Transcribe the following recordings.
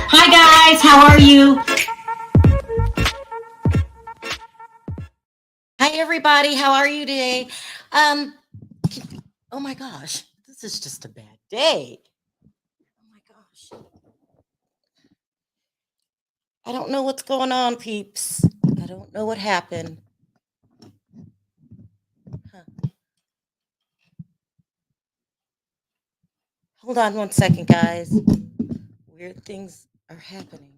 Hi guys, how are you? Hi everybody, how are you today? Um, oh my gosh, this is just a bad day. Oh my gosh. I don't know what's going on, peeps. I don't know what happened. Huh. Hold on one second, guys. Weird things are happening.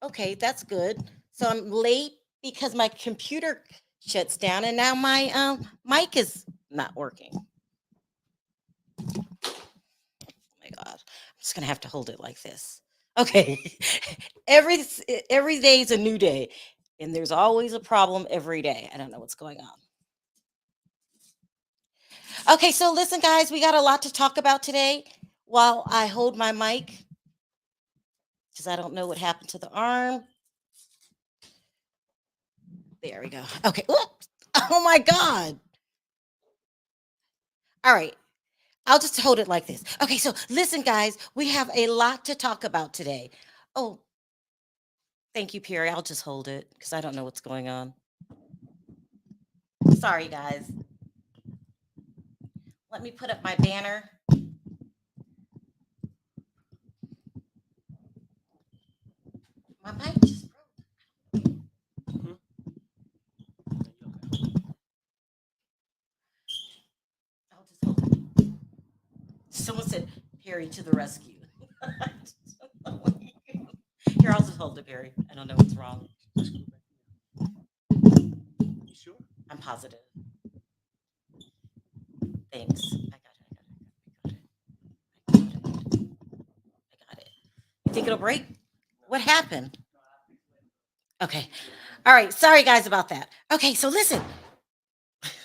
Okay, that's good. So I'm late because my computer shuts down and now my mic is not working. Oh my god. I'm just going to have to hold it like this. Okay. every day is a new day and there's always a problem every day. I don't know what's going on. Okay, so listen guys, we got a lot to talk about today while I hold my mic because I don't know what happened to the arm. There we go. Okay. Oops. Oh my god. All right. I'll just hold it like this. Okay, so listen, guys, we have a lot to talk about today. Oh, thank you, Perry. I'll just hold it because I don't know what's going on. Sorry, guys. Let me put up my banner. My mic just broke. I'll just hold it. Someone said, Perry to the rescue. Here, I'll just hold it, Perry. I don't know what's wrong. You sure? I'm positive. Thanks. I got it. You think it'll break? What happened? Okay. All right. Sorry, guys, about that. Okay, so listen.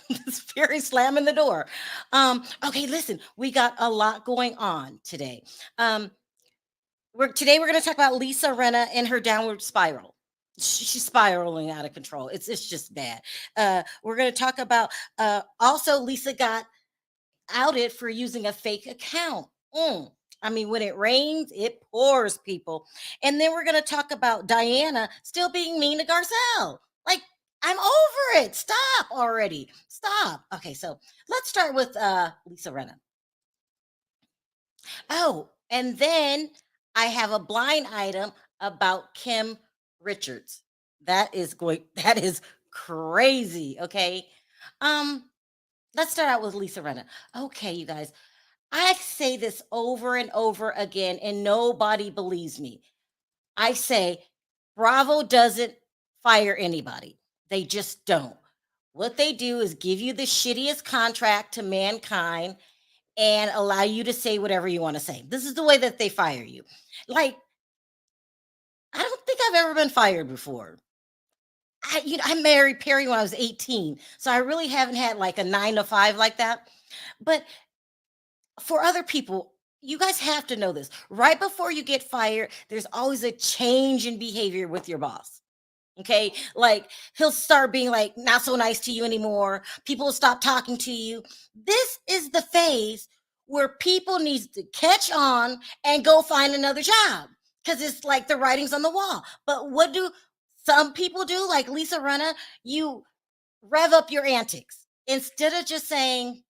This Perry slamming the door. Okay, listen, we got a lot going on today. We're going to talk about Lisa Rinna and her downward spiral. She's spiraling out of control. It's just bad. We're going to talk about also Lisa got outed for using a fake account. I mean, when it rains, it pours, people. And then we're going to talk about Diana still being mean to Garcelle. Like, I'm over it. Stop already. Stop. Okay, so let's start with Lisa Rinna. Oh, and then I have a blind item about Kim Richards. That is crazy. Okay. Um, let's start out with Lisa Rinna. Okay, you guys. I say this over and over again, and nobody believes me. I say Bravo doesn't fire anybody. They just don't. What they do is give you the shittiest contract to mankind and allow you to say whatever you want to say. This is the way that they fire you. Like, I don't think I've ever been fired before. I married Perry when I was 18, so I really haven't had like a 9 to 5 like that. But for other people, you guys have to know this. Right before you get fired, there's always a change in behavior with your boss. Okay, like he'll start being like not so nice to you anymore. People will stop talking to you. This is the phase where people need to catch on and go find another job because it's like the writing's on the wall. But what do some people do? Like Lisa Rinna, you rev up your antics instead of just saying,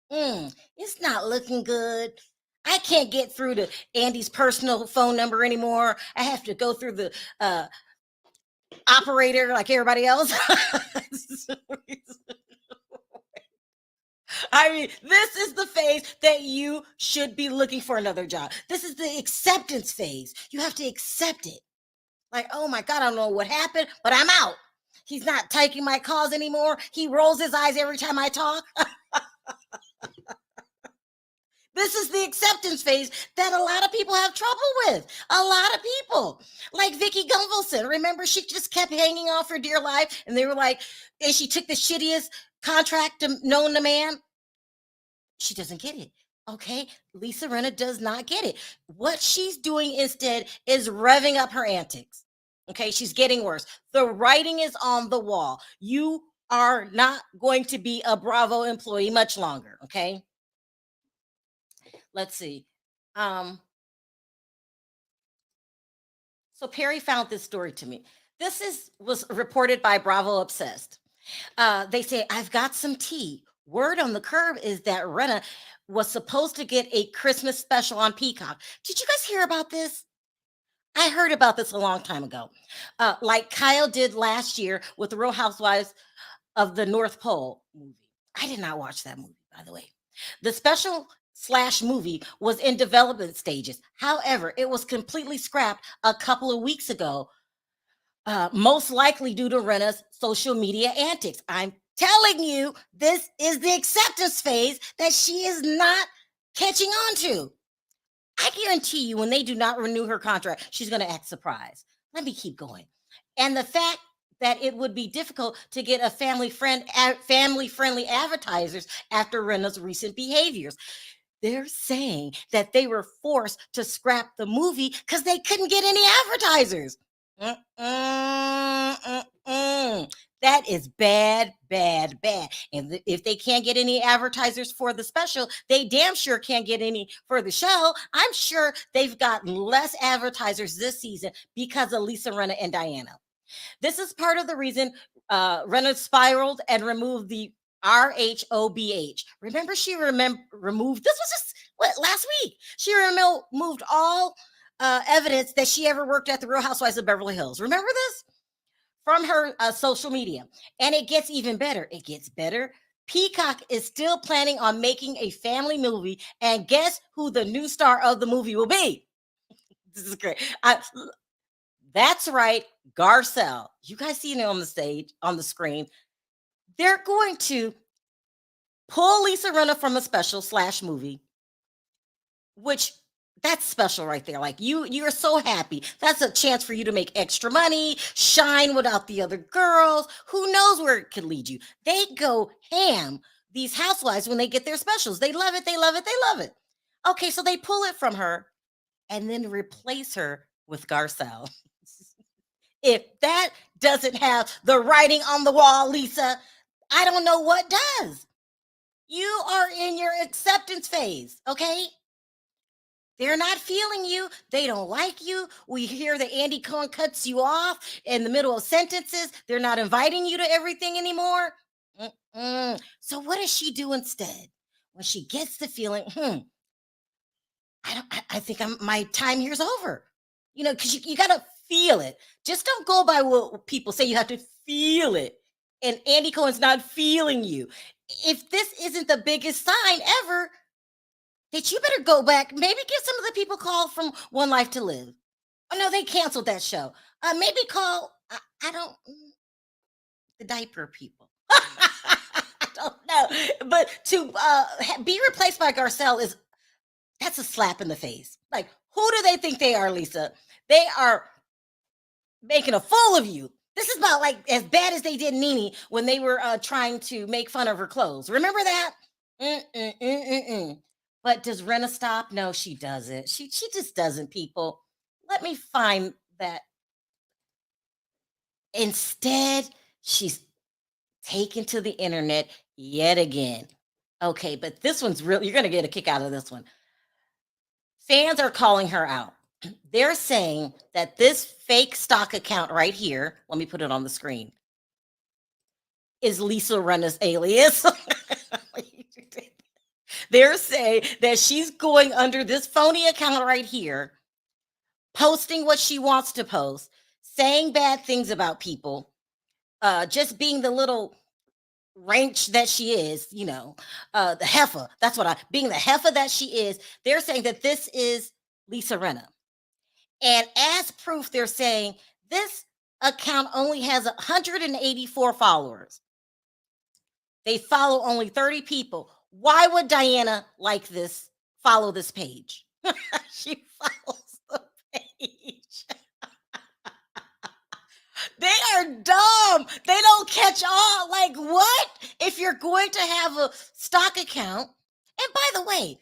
it's not looking good. I can't get through to Andy's personal phone number anymore. I have to go through the operator like everybody else. I mean, this is the phase that you should be looking for another job. This is the acceptance phase. You have to accept it. Like, oh my God, I don't know what happened, but I'm out. He's not taking my calls anymore. He rolls his eyes every time I talk. This is the acceptance phase that a lot of people have trouble with. A lot of people, like Vicky Gunvalson. Remember, she just kept hanging on for dear life, and they were like, and she took the shittiest contract known to man. She doesn't get it. Okay, Lisa Rinna does not get it. What she's doing instead is revving up her antics. Okay, she's getting worse. The writing is on the wall. You are not going to be a Bravo employee much longer. Okay, let's see. Um, so Perry found this story to me. This was reported by Bravo Obsessed. They say, I've got some tea. Word on the curb is that Renna was supposed to get a Christmas special on Peacock. Did you guys hear about this? I heard about this a long time ago. Like Kyle did last year with the Real Housewives of the North Pole movie. I did not watch that movie, by the way. The special slash movie was in development stages. However, it was completely scrapped a couple of weeks ago, most likely due to Renna's social media antics. I'm telling you, this is the acceptance phase that she is not catching on to. I guarantee you, when they do not renew her contract, she's going to act surprised. Let me keep going. And the fact that it would be difficult to get a family friendly advertisers after Renna's recent behaviors. They're saying that they were forced to scrap the movie because they couldn't get any advertisers. That is bad, bad, bad. And if they can't get any advertisers for the special, they damn sure can't get any for the show. I'm sure they've gotten less advertisers this season because of Lisa Rinna and Diana. This is part of the reason Rinna spiraled and removed the RHOBH. Remember, she removed, this was just last week. She removed all evidence that she ever worked at the Real Housewives of Beverly Hills. Remember this? From her social media. And it gets even better. It gets better. Peacock is still planning on making a family movie. And guess who the new star of the movie will be? This is great. That's right, Garcelle. You guys see it on the stage, on the screen. They're going to pull Lisa Rinna from a special slash movie, which that's special right there. Like you're so happy. That's a chance for you to make extra money, shine without the other girls. Who knows where it could lead you? They go ham, these housewives, when they get their specials. They love it, they love it, they love it. Okay, so they pull it from her and then replace her with Garcelle. If that doesn't have the writing on the wall, Lisa, I don't know what does. You are in your acceptance phase, okay? They're not feeling you. They don't like you. We hear that Andy Cohen cuts you off in the middle of sentences. They're not inviting you to everything anymore. So what does she do instead? When she gets the feeling, I think my time here's over. You know, because you got to feel it. Just don't go by what people say. You have to feel it. And Andy Cohen's not feeling you. If this isn't the biggest sign ever, that you better go back. Maybe give some of the people call from One Life to Live. Oh no, they canceled that show. Maybe call. I don't. The diaper people. I don't know. But to be replaced by Garcelle that's a slap in the face. Like, who do they think they are, Lisa? They are making a fool of you. This is about like as bad as they did Nene when they were trying to make fun of her clothes. Remember that? But does Rinna stop? No, she doesn't. She just doesn't, people. Let me find that. Instead, she's taken to the internet yet again. Okay, but this one's real. You're going to get a kick out of this one. Fans are calling her out. They're saying that this fake stock account right here, let me put it on the screen, is Lisa Rinna's alias. They're saying that she's going under this phony account right here, posting what she wants to post, saying bad things about people, just being the little ranch that she is, you know, the heifer. That's what being the heifer that she is. They're saying that this is Lisa Rinna. And as proof, they're saying this account only has 184 followers. They follow only 30 people. Why would Diana like this follow this page. She follows the page. They are dumb. They don't catch on. Like, what? If you're going to have a stock account, and by the way,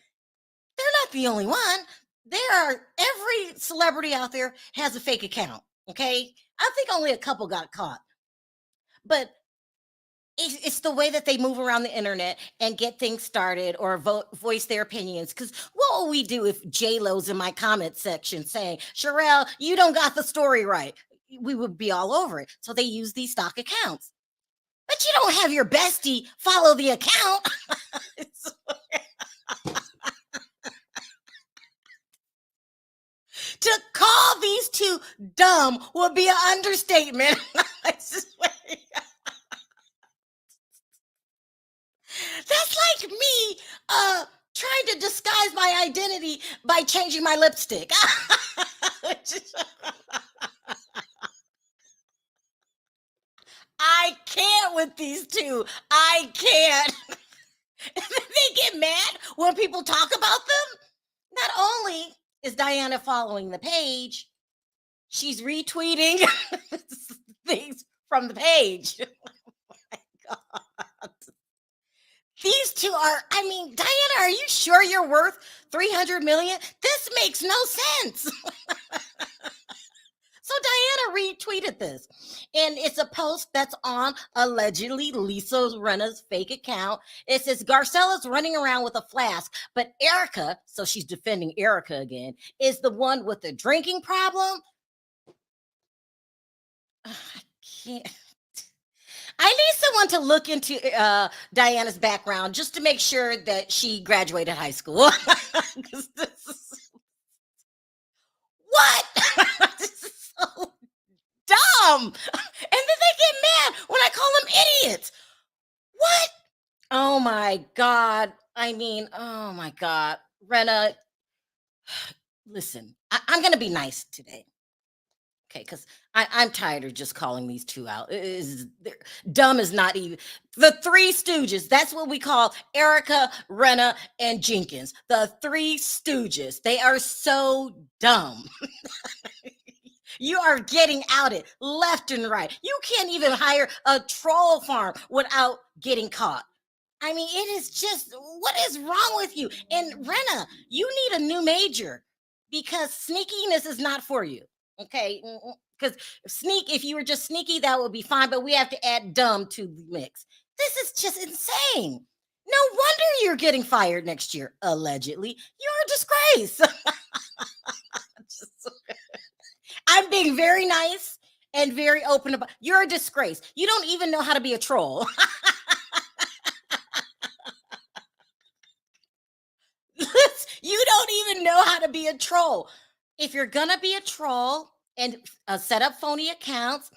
they're not the only one. Every celebrity out there has a fake account. Okay. I think only a couple got caught, but it's the way that they move around the internet and get things started or voice their opinions. Because what will we do if J Lo's in my comment section saying, Sharrell, you don't got the story right? We would be all over it. So they use these stock accounts. But you don't have your bestie follow the account. To call these two dumb would be an understatement. That's like me trying to disguise my identity by changing my lipstick. I can't with these two. I can't. They get mad when people talk about them. Not only is Diana following the page, she's retweeting things from the page. Oh my God. These two are, I mean, Diana, are you sure you're worth 300 million? This makes no sense. So Diana retweeted this, and it's a post that's on allegedly Lisa Rinna's fake account. It says Garcelle is running around with a flask, but Erica, so she's defending Erica again, is the one with the drinking problem. I can't. I need someone to look into Diana's background just to make sure that she graduated high school. This is, what? This is so dumb. And then they get mad when I call them idiots. What? Oh my God. I mean, oh my God. Rinna, listen, I'm going to be nice today. Okay, because I'm tired of just calling these two out. Dumb is not even the Three Stooges. That's what we call Erica, Rinna, and Jenkins. The Three Stooges. They are so dumb. You are getting outed left and right. You can't even hire a troll farm without getting caught. I mean, it is just, what is wrong with you? And Rinna, you need a new major because sneakiness is not for you. Okay. Because if you were just sneaky, that would be fine. But we have to add dumb to the mix. This is just insane. No wonder you're getting fired next year, allegedly. You're a disgrace. I'm being very nice and very open about. You're a disgrace. You don't even know how to be a troll. You don't even know how to be a troll. If you're gonna be a troll and set up phony accounts,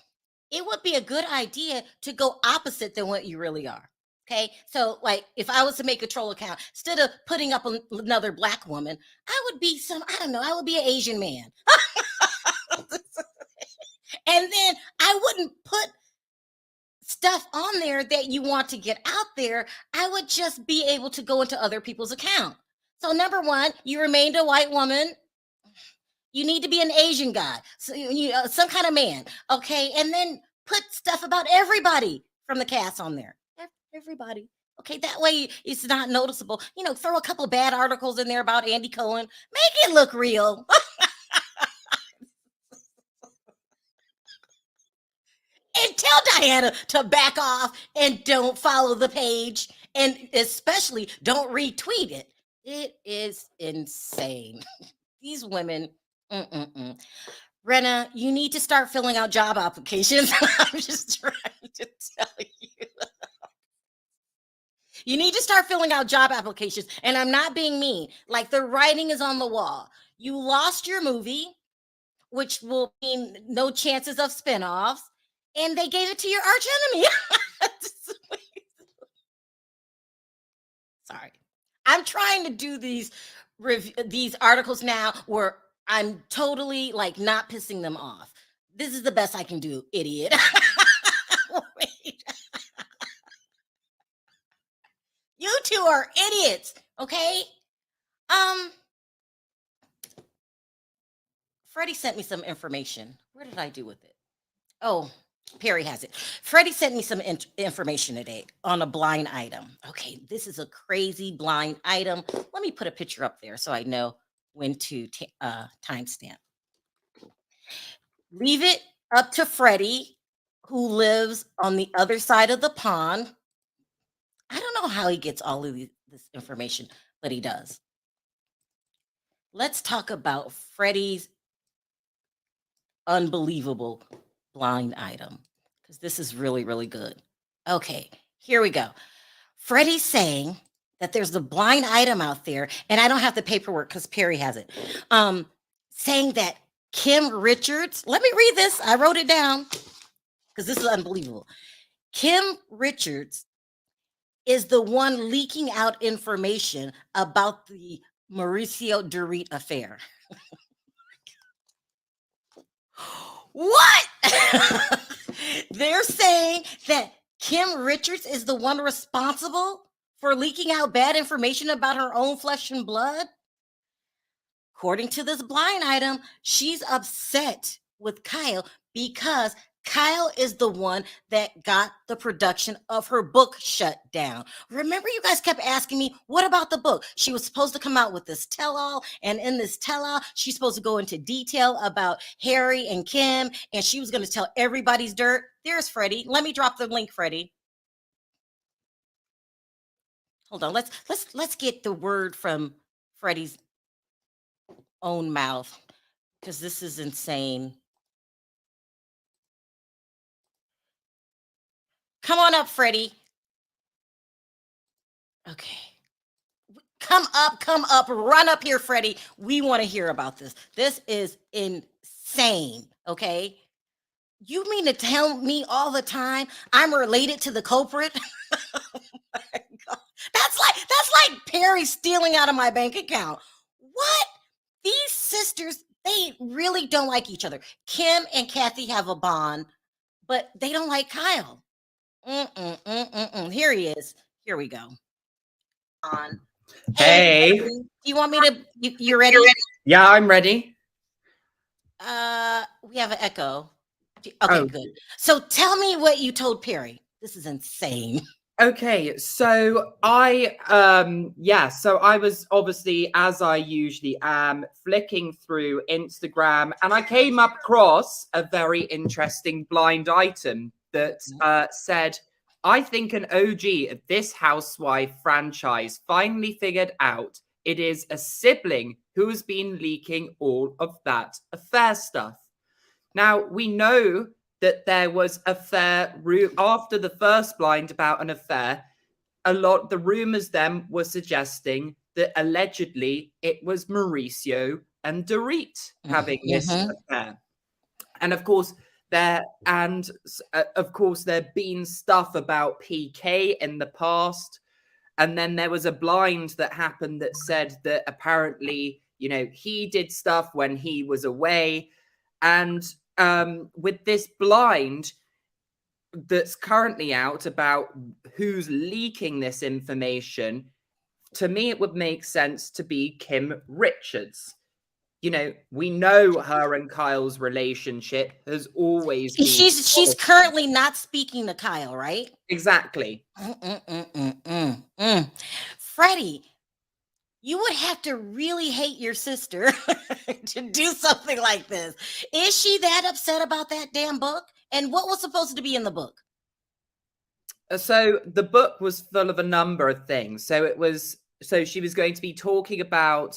it would be a good idea to go opposite than what you really are. Okay, so like if I was to make a troll account, instead of putting up another black woman, I would be I don't know, I would be an Asian man. And then I wouldn't put stuff on there that you want to get out there. I would just be able to go into other people's account. So number one, you remained a white woman. You need to be an Asian guy, so some kind of man, okay? And then put stuff about everybody from the cast on there. Everybody. Okay, that way it's not noticeable. Throw a couple bad articles in there about Andy Cohen. Make it look real. And tell Diana to back off and don't follow the page. And especially don't retweet it. It is insane. These women. Rinna, you need to start filling out job applications. I'm just trying to tell you. You need to start filling out job applications. And I'm not being mean. Like, the writing is on the wall. You lost your movie, which will mean no chances of spinoffs, and they gave it to your arch enemy. Sorry. I'm trying to do these articles now where I'm totally like not pissing them off. This is the best I can do, idiot. You two are idiots, okay? Um, Freddie sent me some information. Where did I do with it? Oh, Perry has it. Freddie sent me some information today on a blind item. Okay, this is a crazy blind item. Let me put a picture up there so I know when to timestamp. Leave it up to Freddie, who lives on the other side of the pond. I don't know how he gets all of this information, but he does. Let's talk about Freddie's unbelievable blind item because this is really, really good. Okay, here we go. Freddie's saying that there's a blind item out there, and I don't have the paperwork because Perry has it. Saying that Kim Richards, let me read this. I wrote it down because this is unbelievable. Kim Richards is the one leaking out information about the Mauricio Dorit affair. What? They're saying that Kim Richards is the one responsible for leaking out bad information about her own flesh and blood? According to this blind item, she's upset with Kyle because Kyle is the one that got the production of her book shut down. Remember, you guys kept asking me, what about the book? She was supposed to come out with this tell-all, and in this tell-all, she's supposed to go into detail about Harry and Kim, and she was going to tell everybody's dirt. There's Freddie. Let me drop the link, Freddie. Hold on. Let's get the word from Freddie's own mouth because this is insane. Come on up, Freddie. Okay. Come up, run up here, Freddie. We want to hear about this. This is insane, okay? You mean to tell me all the time I'm related to the culprit? Oh my God. That's like Perry stealing out of my bank account. What? These sisters, they really don't like each other. Kim and Kathy have a bond, but they don't like Kyle. Here he is. Here we go. On. Hey. Do you want me to? You ready? Yeah, I'm ready. We have an echo. Okay, good. So tell me what you told Perry. This is insane. Okay, so I was obviously, as I usually am, flicking through Instagram, and I came up across a very interesting blind item that said, I think an OG of this housewife franchise finally figured out it is a sibling who has been leaking all of that affair stuff. Now, we know that there was affair after the first blind about an affair. The rumors then were suggesting that allegedly it was Mauricio and Dorit having this affair. And of course, there'd been stuff about PK in the past. And then there was a blind that happened that said that apparently, he did stuff when he was away. And with this blind that's currently out about who's leaking this information, to me, it would make sense to be Kim Richards. We know her and Kyle's relationship has always been. She's currently not speaking to Kyle, right? Exactly. Freddie, you would have to really hate your sister to do something like this. Is she that upset about that damn book? And what was supposed to be in the book? So the book was full of a number of things. So she was going to be talking about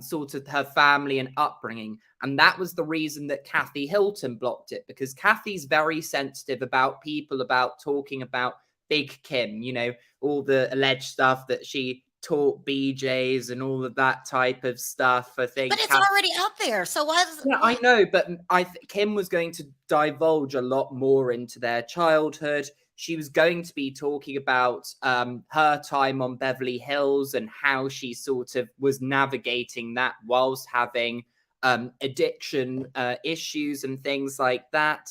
sort of her family and upbringing. And that was the reason that Kathy Hilton blocked it, because Kathy's very sensitive about people talking about Big Kim, all the alleged stuff that she taught BJs and all of that type of stuff. I think. But it's already out there. So why does Yeah, I know, but Kim was going to divulge a lot more into their childhood. She was going to be talking about her time on Beverly Hills and how she sort of was navigating that whilst having addiction issues and things like that.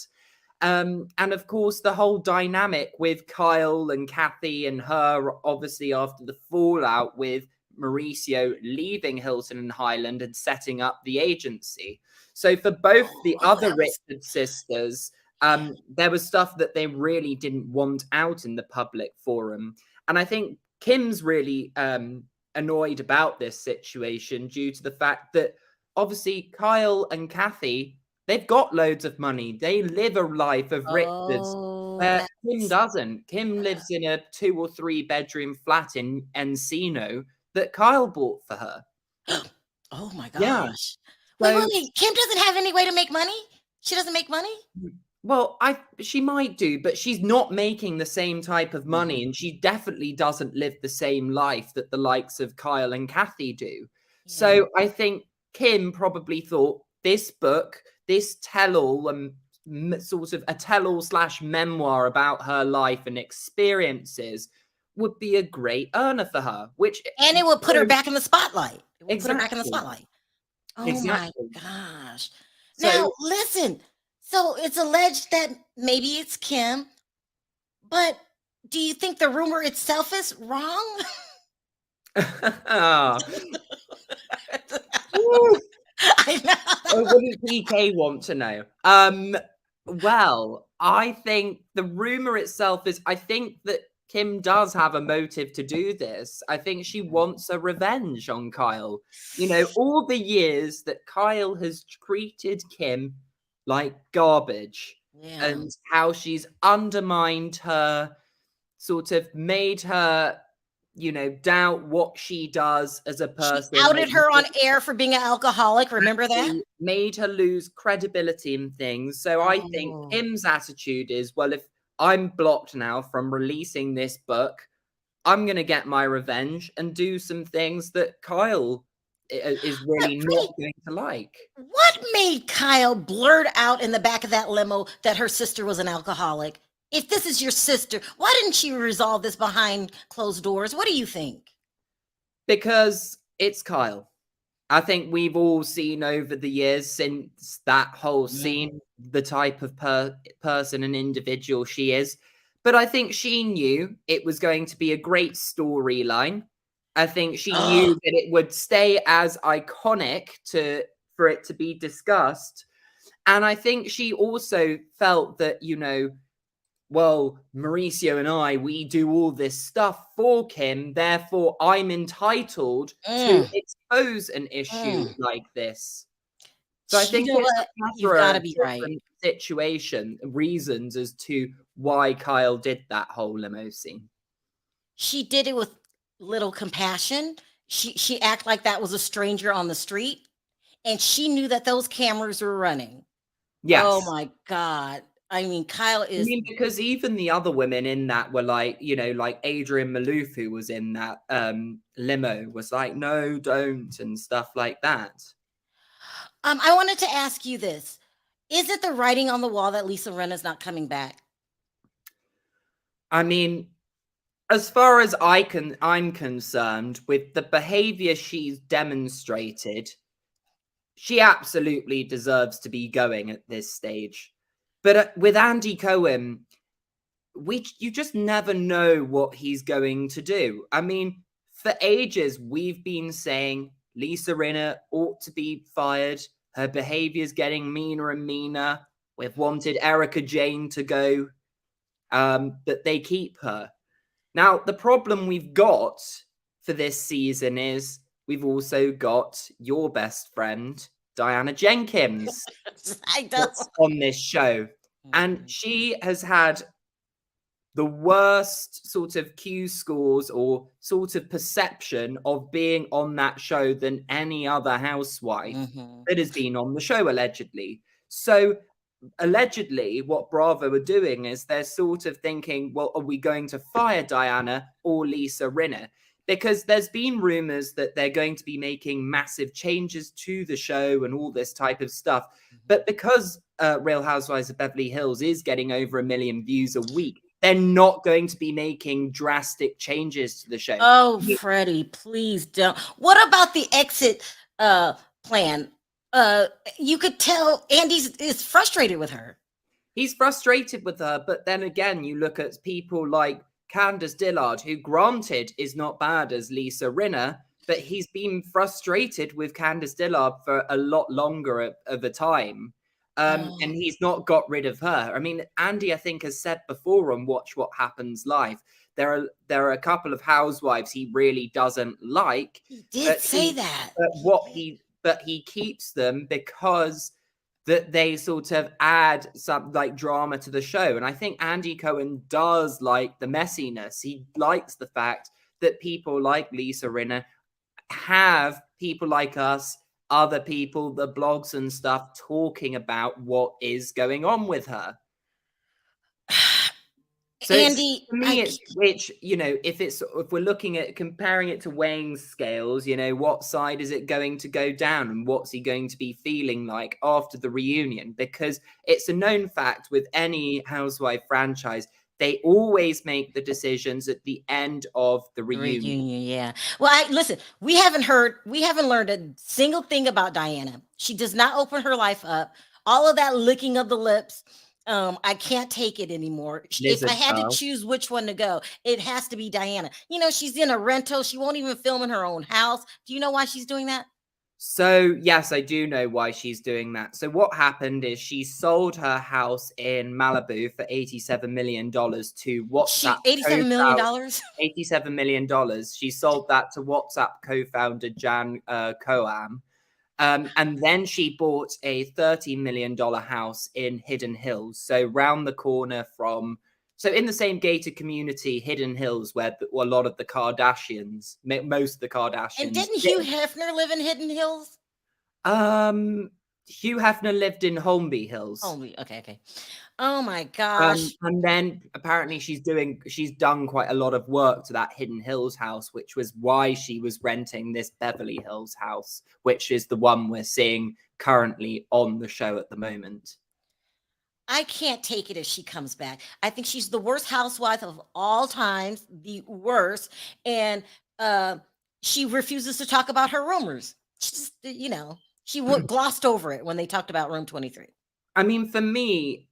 And of course, the whole dynamic with Kyle and Kathy and her, obviously after the fallout with Mauricio leaving Hilton and Highland and setting up the agency. So for both the other Richards sisters, there was stuff that they really didn't want out in the public forum. And I think Kim's really annoyed about this situation due to the fact that obviously Kyle and Kathy, they've got loads of money. They live a life of riches where Kim doesn't. Kim lives in a 2 or 3 bedroom flat in Encino that Kyle bought for her. Oh my gosh. Yeah. Wait. Kim doesn't have any way to make money? She doesn't make money? Well, she might do, but she's not making the same type of money, and she definitely doesn't live the same life that the likes of Kyle and Kathy do. Yeah. So I think Kim probably thought this book, this tell-all, sort of a tell-all / memoir about her life and experiences would be a great earner for her, and it would put her back in the spotlight. Exactly. Put her back in the spotlight. Oh exactly. My gosh. So, now listen. So it's alleged that maybe it's Kim, but do you think the rumor itself is wrong? I know. What does PK want to know? Well, I think the rumor itself is, I think that Kim does have a motive to do this. I think she wants a revenge on Kyle. You know, all the years that Kyle has treated Kim like garbage, and how she's undermined her, sort of made her, you know, doubt what she does as a person. She outed her on air for being an alcoholic. Remember that? Made her lose credibility in things. So I think Kim's attitude is, well, if I'm blocked now from releasing this book, I'm going to get my revenge and do some things that Kyle is really not going to like. What made Kyle blurt out in the back of that limo that her sister was an alcoholic? If this is your sister, why didn't she resolve this behind closed doors? What do you think? Because it's Kyle. I think we've all seen over the years since that whole scene the type of person and individual she is. But I think she knew it was going to be a great storyline. I think she knew that it would stay as iconic for it to be discussed. And I think she also felt that, you know, well, Mauricio and we do all this stuff for Kim, therefore I'm entitled to expose an issue like this. So I think you've got to be right. Situation, reasons as to why Kyle did that whole limo scene. She did it with little compassion. She acted like that was a stranger on the street, and she knew that those cameras were running. Yes. Oh my God. I mean, Kyle is... I mean, because even the other women in that were like, you know, like Adrian Malouf, who was in that limo, was like, no, don't, and stuff like that. I wanted to ask you this. Is it the writing on the wall that Lisa Rinna's not coming back? I mean, as far as I'm concerned, with the behavior she's demonstrated, she absolutely deserves to be going at this stage. But with Andy Cohen, you just never know what he's going to do. I mean, for ages, we've been saying Lisa Rinna ought to be fired. Her behavior's getting meaner and meaner. We've wanted Erica Jane to go, but they keep her. Now, the problem we've got for this season is we've also got your best friend, Diana Jenkins, on this show. And she has had the worst sort of Q scores or sort of perception of being on that show than any other housewife that has been on the show, allegedly. So allegedly, what Bravo are doing is they're sort of thinking, well, are we going to fire Diana or Lisa Rinna? Because there's been rumors that they're going to be making massive changes to the show and all this type of stuff. But because Real Housewives of Beverly Hills is getting over 1 million views a week, they're not going to be making drastic changes to the show. Oh, Freddie, please don't. What about the exit plan? You could tell Andy is frustrated with her. He's frustrated with her, but then again, you look at people like Candace Dillard, who granted is not bad as Lisa Rinna, but he's been frustrated with Candice Dillard for a lot longer of a time. And Oh, he's not got rid of her. I mean, Andy, I think, has said before on Watch What Happens Live, there are a couple of housewives he really doesn't like, he did but say that. he keeps them because that they sort of add some like drama to the show. And I think Andy Cohen does like the messiness. He likes the fact that people like Lisa Rinna have people like us, other people, the blogs and stuff, talking about what is going on with her. So it's, Andy, for me, it's which, if we're looking at comparing it to weighing scales, what side is it going to go down and what's he going to be feeling like after the reunion? Because it's a known fact with any housewife franchise, they always make the decisions at the end of the reunion. Yeah. Well, listen, we haven't learned a single thing about Diana. She does not open her life up. All of that licking of the lips. I can't take it anymore. If I Lizard had to style. choose which one to go, it has to be Diana. She's in a rental. She won't even film in her own house. Do you know why she's doing that? So, yes, I do know why she's doing that. So what happened is she sold her house in Malibu for $87 million to WhatsApp $87 million dollars. $87 million. She sold that to WhatsApp co-founder Jan Koam. And then she bought a $30 million house in Hidden Hills. So round the corner so in the same gated community, Hidden Hills, where a lot of the Kardashians, most of the Kardashians. And didn't Hugh Hefner live in Hidden Hills? Hugh Hefner lived in Holmby Hills. Holmby, okay. Oh my gosh. And then apparently she's done quite a lot of work to that Hidden Hills house, which was why she was renting this Beverly Hills house, which is the one we're seeing currently on the show at the moment. I can't take it if she comes back. I think she's the worst housewife of all times, the worst. And she refuses to talk about her rumors. She just, she glossed over it when they talked about Room 23. I mean, for me,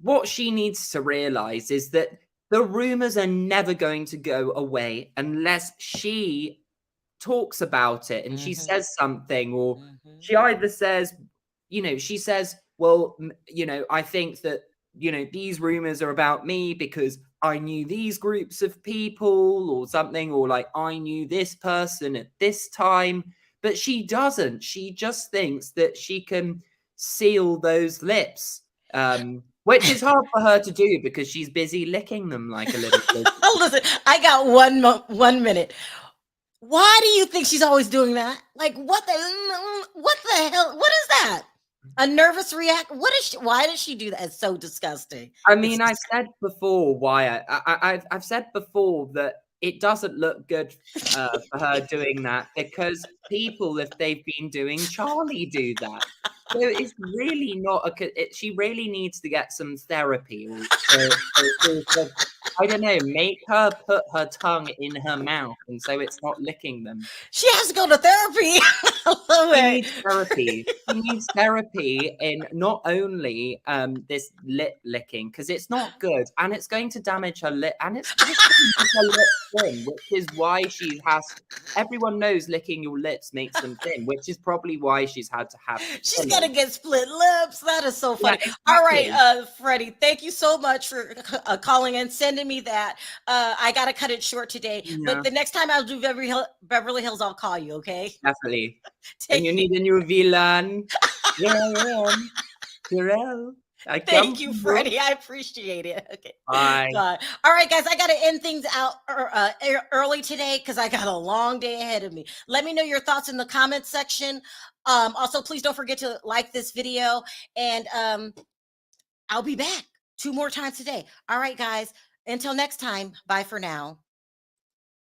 what she needs to realize is that the rumors are never going to go away unless she talks about it and she says something, or she either says, she says, well, I think that, these rumors are about me because I knew these groups of people or something, or like I knew this person at this time. But she doesn't. She just thinks that she can seal those lips, which is hard for her to do because she's busy licking them like a little kid. Listen, I got 1 minute. Why do you think she's always doing that? Like, what the hell? What is that? A nervous react? Why does she do that? It's so disgusting. I mean, I've said before why I've said before that it doesn't look good for her doing that because people, if they've been doing Charlie, do that. So it's really not she really needs to get some therapy or I don't know, make her put her tongue in her mouth and so it's not licking them. She has to go to therapy. She needs therapy. She needs therapy in not only this lip licking, because it's not good and it's going to damage her lip, and it's going to make her lip thin, which is why everyone knows licking your lips makes them thin, which is probably why she's had to have she's gonna get split lips. That is so funny. Yeah, exactly. All right, Freddie, thank you so much for calling and sending me that. I gotta cut it short today, but the next time I'll do Beverly Hills, I'll call you, okay? Definitely. And you need a new villain. Here I am, Sharrell. Thank you, Freddie. I appreciate it. Okay. Bye. Bye. All right, guys, I got to end things out early today because I got a long day ahead of me. Let me know your thoughts in the comments section. Also, please don't forget to like this video, and I'll be back 2 more times today. All right, guys. Until next time, bye for now.